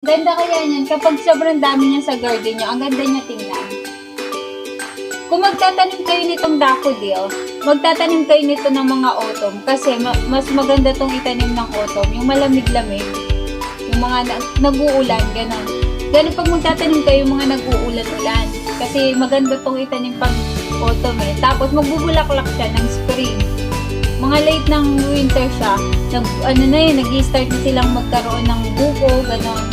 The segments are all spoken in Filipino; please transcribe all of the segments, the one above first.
Ganda kaya niyan kapag sobrang dami niya sa garden niyo, ang ganda niya tingnan. Kung magtatanim kayo nitong daffodil, magtatanim kayo nito ng mga autumn kasi mas maganda tong itanim ng autumn, yung malamig-lamig, yung mga nag-uulan, ganon. Ganun pag magtatanim kayo yung mga nag-uulan-ulan kasi maganda tong itanim pag autumn eh. Tapos magbubulaklak siya ng spring. Mga late ng winter siya, nag-i-start na silang magkaroon ng buko, ganon.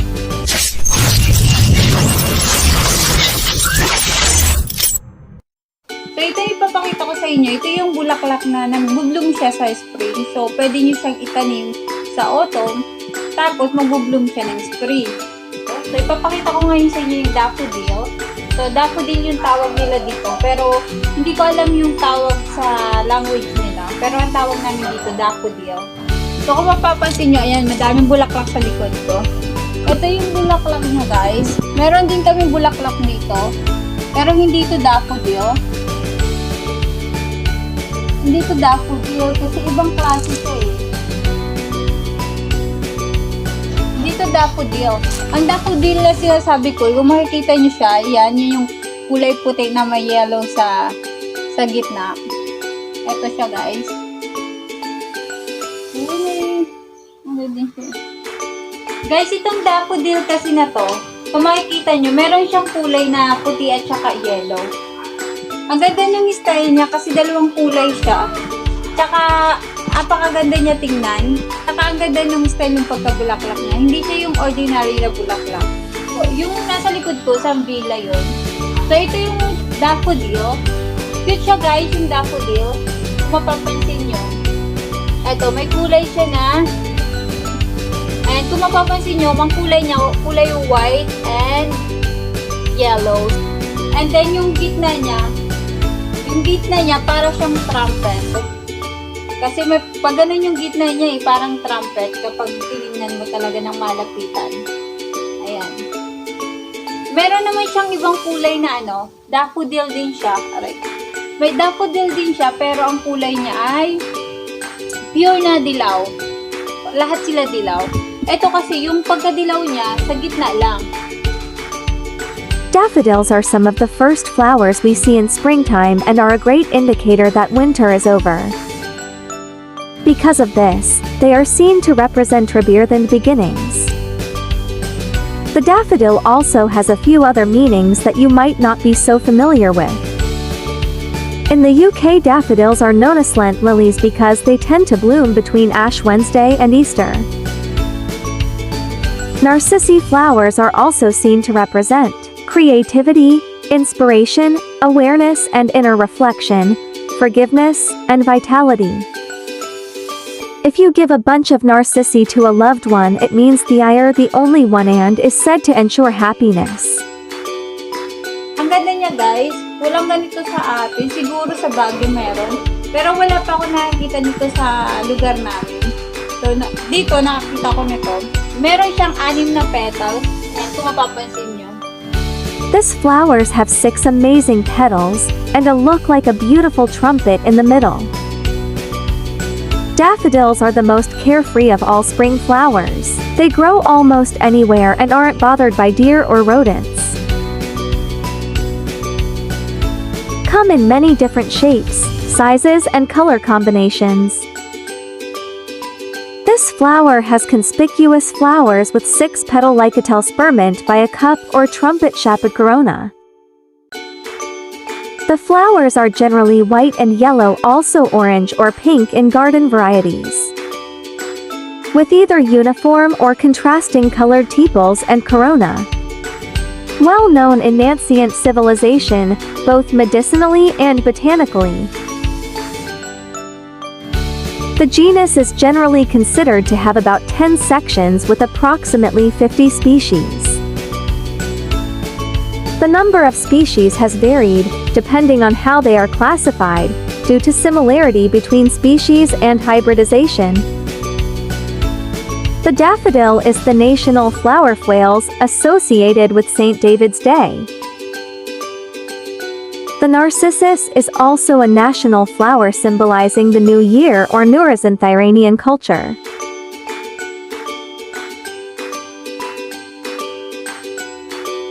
So, ito yung ipapakita ko sa inyo. Ito yung bulaklak na nag-bloom siya sa spring. So, pwede nyo siyang itanim sa autumn. Tapos, mag-bloom siya ng spring. So, ipapakita ko ngayon sa inyo yung daffodil. So, daffodil yung tawag nila dito. Pero, hindi ko alam yung tawag sa language nila. Pero, ang tawag namin dito, daffodil. So, kung mapapansin nyo, ayan, madaming bulaklak sa likod ko. Ito yung bulaklak niya, guys. Meron din kami bulaklak dito. Pero, hindi ito daffodil. Hindi ito daffodil kasi ibang klase ito eh. Hindi ito daffodil. Ang daffodil na sinasabi ko, kung makikita nyo siya, yan, yun yung kulay puti na may yellow sa gitna. Ito siya, guys. Guys, itong daffodil kasi na to, kung makikita nyo, meron siyang kulay na puti at saka yellow. Ang ganda niyang style niya kasi dalawang kulay siya. Tsaka, apakaganda niya tingnan. Tsaka, ang ganda ng style ng pagkabulaklak niya. Hindi siya yung ordinary na bulaklak. So, yung nasa likod ko, sa villa yun. So, ito yung daffodil. Cute siya, guys, yung daffodil. Kung mapapansin nyo. Ito, may kulay siya na. And kung mapapansin nyo, ang kulay niya, kulay yung white and yellow. And then, yung gitna niya, para siyang trumpet. Kasi pag ganun yung gitna niya parang trumpet kapag tinignan mo talaga ng malapitan. Ayan. Meron naman siyang ibang kulay na daffodil din siya. Aray. May daffodil din siya, pero ang kulay niya ay pure na dilaw. Lahat sila dilaw. Ito kasi, yung pagkadilaw niya, sa gitna lang. Daffodils are some of the first flowers we see in springtime and are a great indicator that winter is over. Because of this, they are seen to represent rebirth and beginnings. The daffodil also has a few other meanings that you might not be so familiar with. In the UK, daffodils are known as Lent lilies because they tend to bloom between Ash Wednesday and Easter. Narcissi flowers are also seen to represent creativity, inspiration, awareness and inner reflection, forgiveness, and vitality. If you give a bunch of narcissi to a loved one, it means they are the only one and is said to ensure happiness. Ang ganda niya, guys. Walang ganito sa atin. Siguro sa Baguio meron. Pero wala pa ako nakikita nito sa lugar namin. So, dito nakakita ko nito. Meron siyang 6 na petals. Ayan, kung mapapansin nyo. These flowers have 6 amazing petals, and a look like a beautiful trumpet in the middle. Daffodils are the most carefree of all spring flowers. They grow almost anywhere and aren't bothered by deer or rodents. Come in many different shapes, sizes and color combinations. This flower has conspicuous flowers with 6 petal-like atalsperment by a cup or trumpet-shaped corona. The flowers are generally white and yellow, also orange or pink in garden varieties, with either uniform or contrasting colored tepals and corona. Well known in Nancient civilization, both medicinally and botanically. The genus is generally considered to have about 10 sections with approximately 50 species. The number of species has varied, depending on how they are classified, due to similarity between species and hybridization. The daffodil is the national flower of Wales, associated with St. David's Day. The narcissus is also a national flower symbolizing the new year or Nowruz in Iranian culture.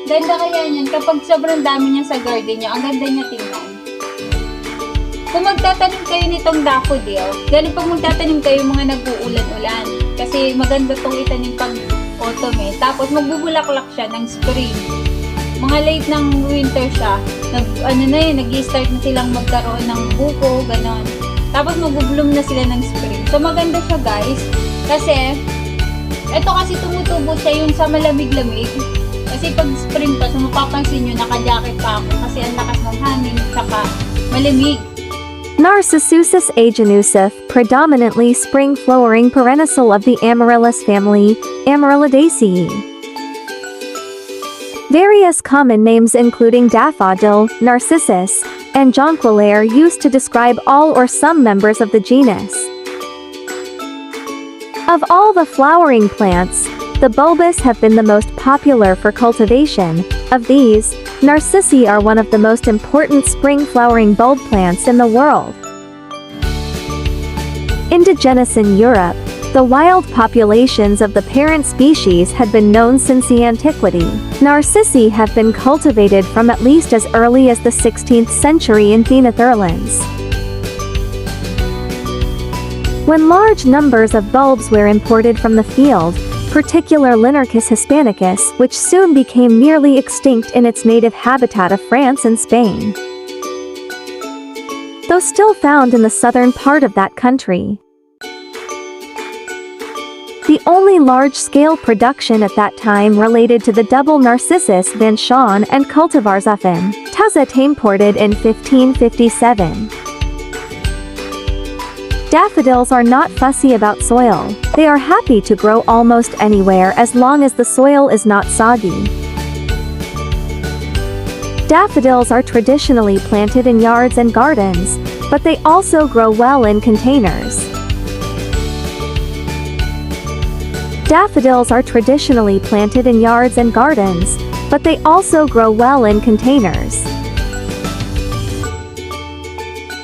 Ganda kaya niyan kapag sobrang dami niya sa garden niya. Ang ganda niya tingnan. Kung magtatanim kayo nitong daffodil, ganun pag magtatanim kayo mga nag-uulan-ulan. Kasi maganda itong itanim pag autumn eh. Tapos magbubulaklak siya ng spring. Mga late ng winter siya. Nag-i-start na silang magkaroon ng buko, ganon. Tapos magbubloom na sila ng spring. So maganda siya guys. Kasi, ito kasi tumutubo siya yung sa malamig-lamig. Kasi pag spring pa, so mapapansin nyo, naka-jacket pa ako. Kasi ang lakas ng hangin, saka malamig. Narcissus agenusa, predominantly spring-flowering perennial of the Amaryllis family, Amaryllidaceae. Various common names including daffodil, narcissus, and jonquil are used to describe all or some members of the genus. Of all the flowering plants, the bulbous have been the most popular for cultivation. Of these, Narcissi are one of the most important spring-flowering bulb plants in the world. Indigenous in Europe, the wild populations of the parent species had been known since the antiquity. Narcissi have been cultivated from at least as early as the 16th century in the Netherlands. When large numbers of bulbs were imported from the field, particular Linarchus hispanicus, which soon became nearly extinct in its native habitat of France and Spain. Though still found in the southern part of that country. The only large-scale production at that time related to the double Narcissus van Schoen and cultivarsoffen, Tuzet imported in 1557. Daffodils are not fussy about soil. They are happy to grow almost anywhere as long as the soil is not soggy. Daffodils are traditionally planted in yards and gardens, but they also grow well in containers. Daffodils are traditionally planted in yards and gardens, but they also grow well in containers.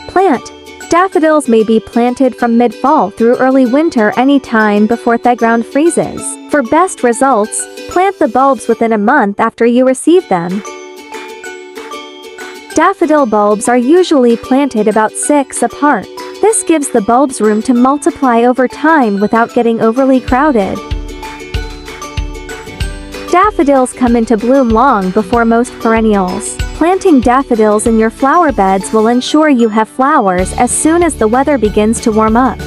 Plant. Daffodils may be planted from mid-fall through early winter any time before the ground freezes. For best results, plant the bulbs within a month after you receive them. Daffodil bulbs are usually planted about 6 apart. This gives the bulbs room to multiply over time without getting overly crowded. Daffodils come into bloom long before most perennials. Planting daffodils in your flower beds will ensure you have flowers as soon as the weather begins to warm up.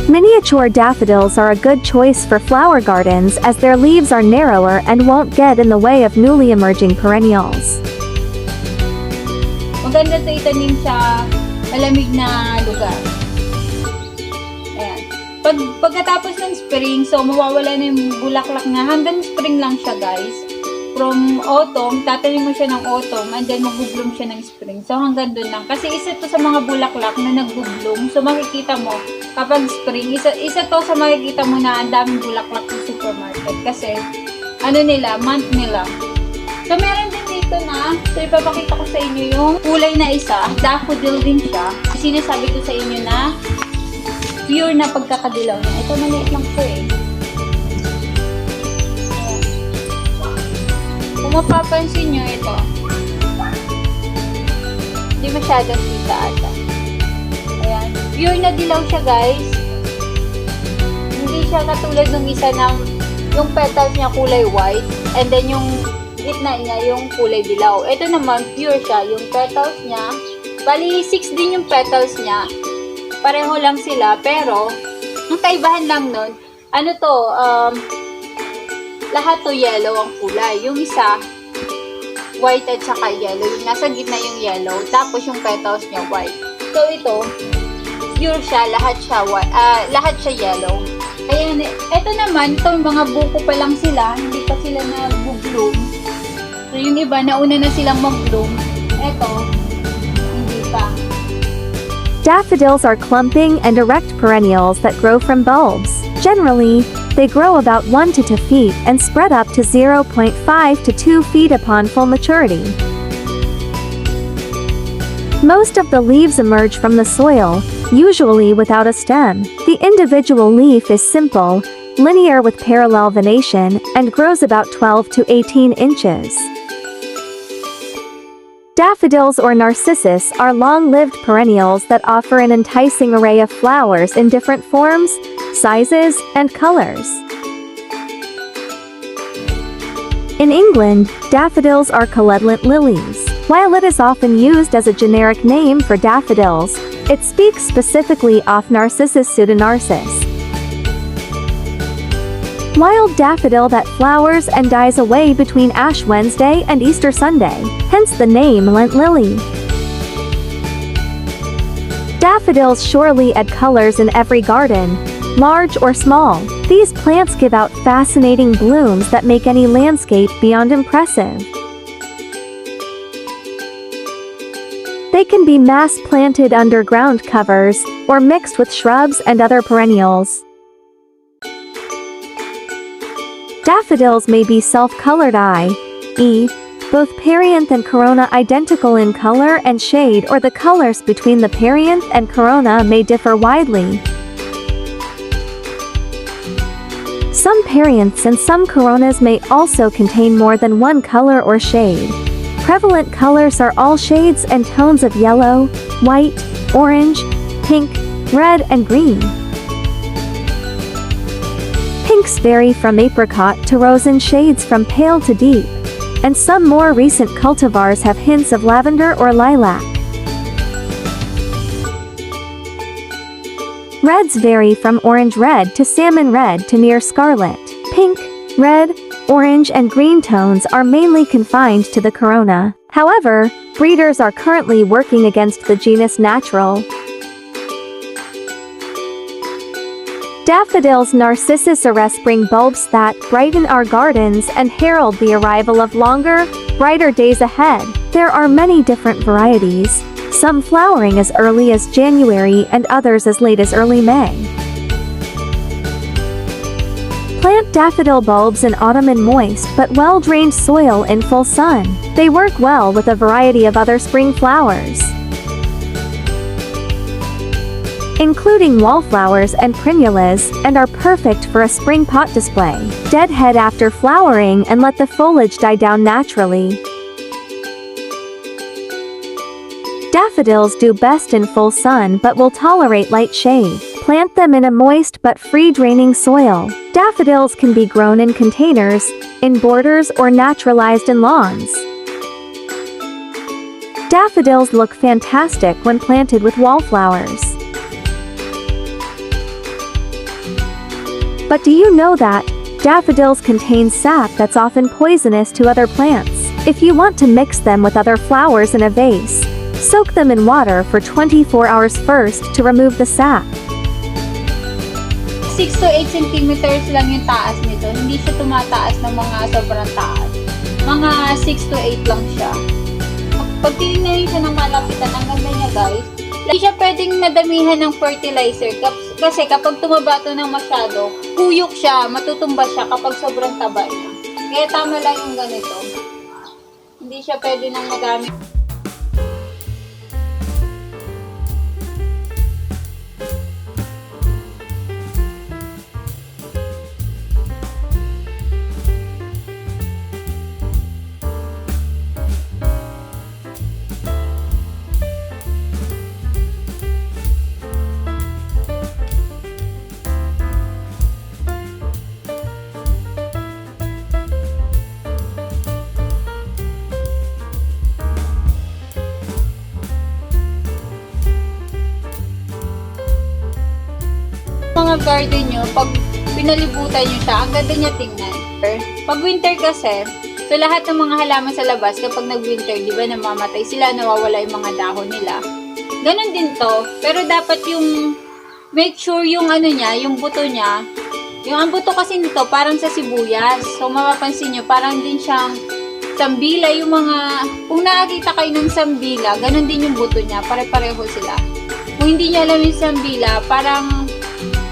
Miniature daffodils are a good choice for flower gardens as their leaves are narrower and won't get in the way of newly emerging perennials. Maganda ito itanim sa malamig na lugar. Ayan. Pagkatapos ng spring, so mawawala na yung bulaklak nga. Hanggang spring lang siya guys. From autumn, tatanim mo siya ng autumn and then mag-bloom siya ng spring. So hanggang dun lang. Kasi isa to sa mga bulaklak na nag-bloom. So makikita mo, kapag spring, isa to sa makikita mo na ang daming bulaklak sa supermarket. Kasi, month nila. So meron din dito na, so ipapakita ko sa inyo yung kulay na isa. Daffodil din siya. Sinasabi ko sa inyo na pure na pagkakadilaw niya. Ito maliit lang po eh. Kung mapapansin nyo ito, hindi masyadong kita ata. Ayan. Pure na dilaw siya guys. Hindi siya katulad ng isa ng yung petals niya kulay white and then yung gitna niya yung kulay dilaw. Ito naman pure siya. Yung petals niya, bali 6 din yung petals niya. Pareho lang sila, pero ang kaibahan lang nun, lahat to yellow ang kulay. Yung isa, white at saka yellow. Yung nasa gitna yung yellow, tapos yung petals niya white. So ito, pure siya, lahat siya yellow. Ayan, ito naman, ito yung mga buko pa lang sila, hindi pa sila nag-bloom. So yung iba, nauna na silang mag-bloom. Ito, hindi pa. Daffodils are clumping and erect perennials that grow from bulbs. Generally, they grow about 1 to 2 feet and spread up to 0.5 to 2 feet upon full maturity. Most of the leaves emerge from the soil, usually without a stem. The individual leaf is simple, linear with parallel venation, and grows about 12 to 18 inches. Daffodils or narcissus are long-lived perennials that offer an enticing array of flowers in different forms, sizes, and colors. In England, daffodils are calendulate lilies. While it is often used as a generic name for daffodils, it speaks specifically of Narcissus pseudonarcis. Wild daffodil that flowers and dies away between Ash Wednesday and Easter Sunday, hence the name Lent lily. Daffodils surely add colors in every garden, large or small. These plants give out fascinating blooms that make any landscape beyond impressive. They can be mass-planted under ground covers, or mixed with shrubs and other perennials. Daffodils may be self-colored i.e., both perianth and corona identical in color and shade, or the colors between the perianth and corona may differ widely. Some perianths and some coronas may also contain more than one color or shade. Prevalent colors are all shades and tones of yellow, white, orange, pink, red, and green. Pinks vary from apricot to rose in shades from pale to deep, and some more recent cultivars have hints of lavender or lilac. Reds vary from orange red to salmon red to near scarlet. Pink, red, orange, and green tones are mainly confined to the corona. However, breeders are currently working against the genus natural. Daffodils Narcissus arrest spring bulbs that brighten our gardens and herald the arrival of longer, brighter days ahead. There are many different varieties, some flowering as early as January and others as late as early May. Plant daffodil bulbs in autumn in moist but well-drained soil in full sun. They work well with a variety of other spring flowers, including wallflowers and primulas, and are perfect for a spring pot display. Deadhead after flowering and let the foliage die down naturally. Daffodils do best in full sun but will tolerate light shade. Plant them in a moist but free-draining soil. Daffodils can be grown in containers, in borders, or naturalized in lawns. Daffodils look fantastic when planted with wallflowers. But do you know that daffodils contain sap that's often poisonous to other plants? If you want to mix them with other flowers in a vase, soak them in water for 24 hours first to remove the sap. 6 to 8 centimeters lang yung taas nito. Hindi siya tumataas ng mga sobrang taas. Mga 6 to 8 lang siya. Pag tinignan siya ng malapitan, ang ganda niya guys. Hindi siya pwedeng nadamihan ng fertilizer. Kasi kapag tumaba ito ng masyado, huyok siya, matutumba siya kapag sobrang taba niya. Kaya tama lang yung ganito. Hindi siya pwede nang madami. Mga garden nyo, pag pinalibutan nyo siya, ang ganda niya tingnan. Pag winter kasi, so lahat ng mga halaman sa labas, kapag nag-winter, di ba, namamatay sila, nawawala yung mga dahon nila. Ganon din to, pero dapat yung, make sure yung ano niya, yung buto niya, yung ang buto kasi nito, parang sa sibuyas. So, mapapansin nyo, parang din siyang sambila, yung mga, kung nakakita kayo ng sambila, ganon din yung buto niya, pare-pareho sila. Kung hindi nyo alam yung sambila,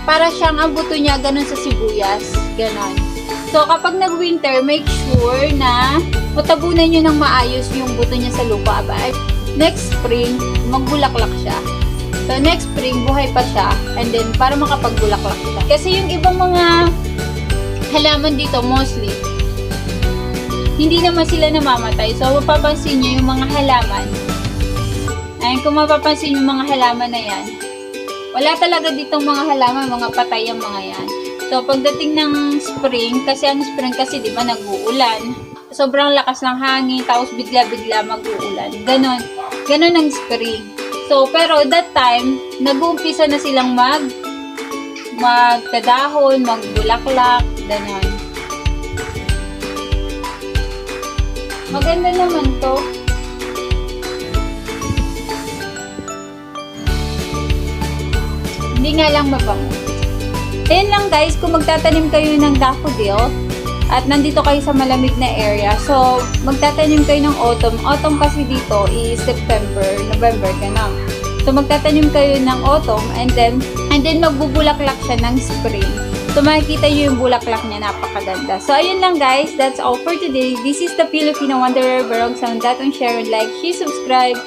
para siyang ang buto niya ganun sa sibuyas, ganon. So, kapag nag-winter, make sure na matabunan nyo ng maayos yung buto niya sa lupa. Next spring, magbulaklak siya. So, next spring, buhay pa siya. And then, para makapagbulaklak siya. Kasi yung ibang mga halaman dito mostly. Hindi naman sila namamatay. So, mapapansin nyo yung mga halaman. Ayun, kung mapapansin yung mga halaman na yan, wala talaga ditong mga halaman, mga patay ang mga yan. So, pagdating ng spring, kasi ang spring kasi, di ba, nag-uulan. Sobrang lakas ng hangin, tapos bigla-bigla mag-uulan. Ganon. Ganon ang spring. So, pero that time, nag-uumpisa na silang magkadahon, magbulaklak, ganon. Maganda naman to. Hindi nga lang mabango. Ayan lang guys, kung magtatanim kayo ng daffodil at nandito kayo sa malamig na area, so magtatanim kayo ng autumn. Autumn kasi dito is September, November, ganun. So magtatanim kayo ng autumn and then magbubulaklak siya ng spring. So makikita nyo yung bulaklak niya, napakaganda. So ayun lang guys, that's all for today. This is the Filipino Wanderer Barong Sound. Datong share and like, share, subscribe.